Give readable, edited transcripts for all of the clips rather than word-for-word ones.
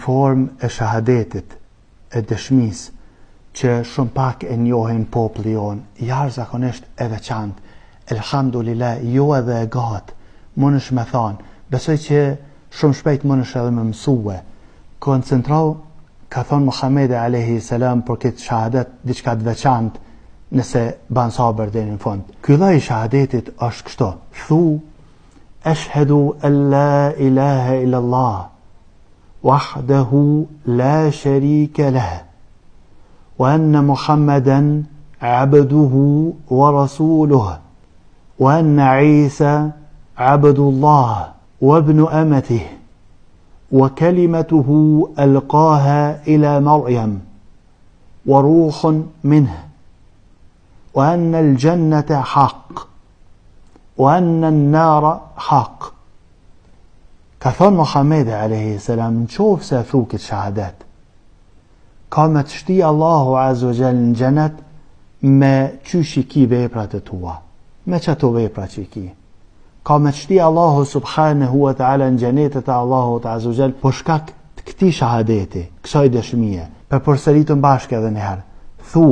formë e shahadetit, e dëshmisë, që shumë pak e njohin populli jonë, jashtëzakonisht e veçantë. Elhamdulillah, jo edhe e gatë, mundesh me thonë, besoj që shumë shpejt mundesh edhe me mësue. Koncentrau, ka thonë Muhamedi alayhi salam për këtë shahadet diçka të veçantë, nëse ban sabër deri në fund. Ky lloj shahadetit është kështu: thu ashhadu an la ilaha illa Allah wahdahu la sharika lah wa anna Muhammadan abduhu wa rasuluhu wa anna Isa abdullah wa ibnu amatihi wa kalimatuhu alqaha ila Maryam wa ruhun minhu وأن الجنة حق وأن النار حق. Ka thonë Muhamedi alayhi salam, në qofë se thu këtë shahadet, ka me të shti Allahu azza wa jall në gjenet me qysh i ki veprat e tua, me qëto vepra që i ki. Ka me të shti Allahu subhanahu wa ta'ala në gjenetet e Allahu azza wa jall po shkak të këti shahadeti, kësaj dëshmije. Për përsëritën bashkë edhe njëherë. Thu,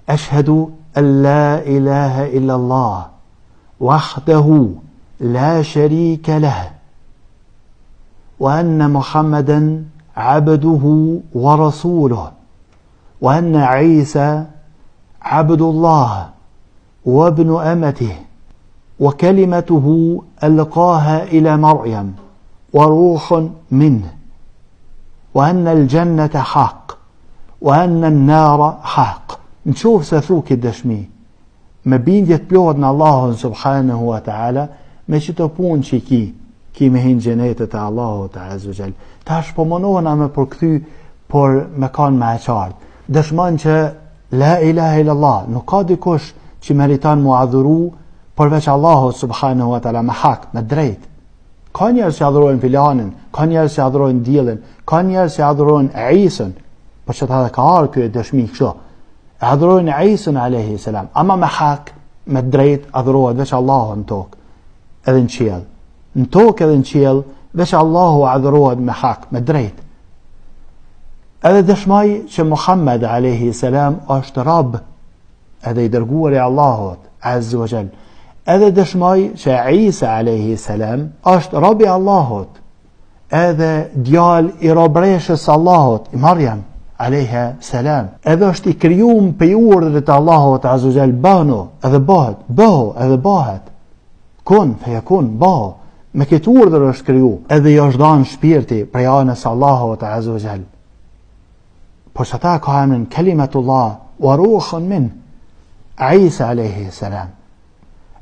ashhadu لا إله إلا الله وحده لا شريك له وأن محمدا عبده ورسوله وأن عيسى عبد الله وابن أمته وكلمته ألقاها إلى مريم وروح منه وأن الجنة حق وأن النار حق. Në qofë se thu këtë dëshmi, me bindje të plot në Allahun subhanahu wa ta'ala, me që të punë që ki me hinë gjenetet e Allahut azza wa jall. Tash po mënohena me përkthy, por me kanë me e qartë. Dëshmon që la ilaha illallah, nuk ka dikush që meriton mu adhuru përveç Allahut subhanahu wa ta'ala me hak, me drejt. Ka njerëz që adhurojnë filanin, ka njerëz që adhurojnë diellin, ka njerëz që adhurojnë Isën, por që ta ka ardhur ky dëshmi kështu. Adhurojnë Isën alayhi salam, ama me hak, me drejt, adhurohet veç Allahu në tokë, edhe në qiell. Në tokë edhe në qiell, veç Allahu adhurohet me hak, me drejt. Edhe dëshmoj që Muhammed alayhi salam është Rabb, edhe i dërguari i Allahut azza wa jall. Edhe dëshmoj që Isa alayhi salam është Rabb i Allahut, edhe djal i robreshës Allahut, i Maryam alayha salam. Edhe është i krijuar pe urdhët e Allahut azza wa jall, bano, edhe bëhet, bëho, edhe bëhet. Kun feyakun, bëho. Me këtë urdhër është krijuar. Edhe i është dhënë shpirti prej anës Allahut azza wa jall. Po çata ka emrin Kalimatullah wa ruhun min Isa alayhi salam.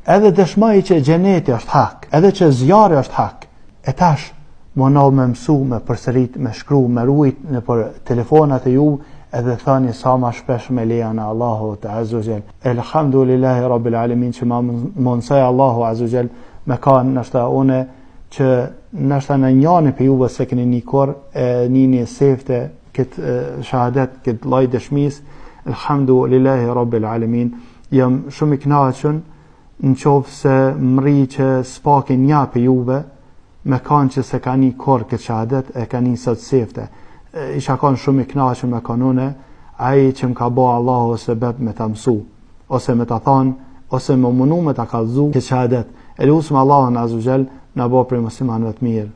Edhe dëshmoj që xheneti është hak, edhe që zjarri është hak. E tash më me mësu, me përsërit, me shkru, me rujt në për telefonat e ju, edhe thani sa ma shpesh me leja në Allahu të azza wa jall. Elhamdulillahi rabbil alamin që ma mënsaj Allahu azza wa jall me kanë nështa une që nështa në njani për juve se këni një kor e një sefte këtë shahadet, këtë laj dëshmis. Elhamdulillahi rabbil alamin. Jam shumë i knaqën në qofë se mri që s'pakin nja për juve me kanë që se ka një kor këtë shahadet e ka një sot sefte. Isha kanë shumë i knaqën me kanone, aji që më ka bo Allahu ose bet me ta mësu, ose me ta thanë, ose me munu me ta kalzu këtë shahadet. E lusëm Allahun azza wa jall na bo prej muslimanëve të mirë.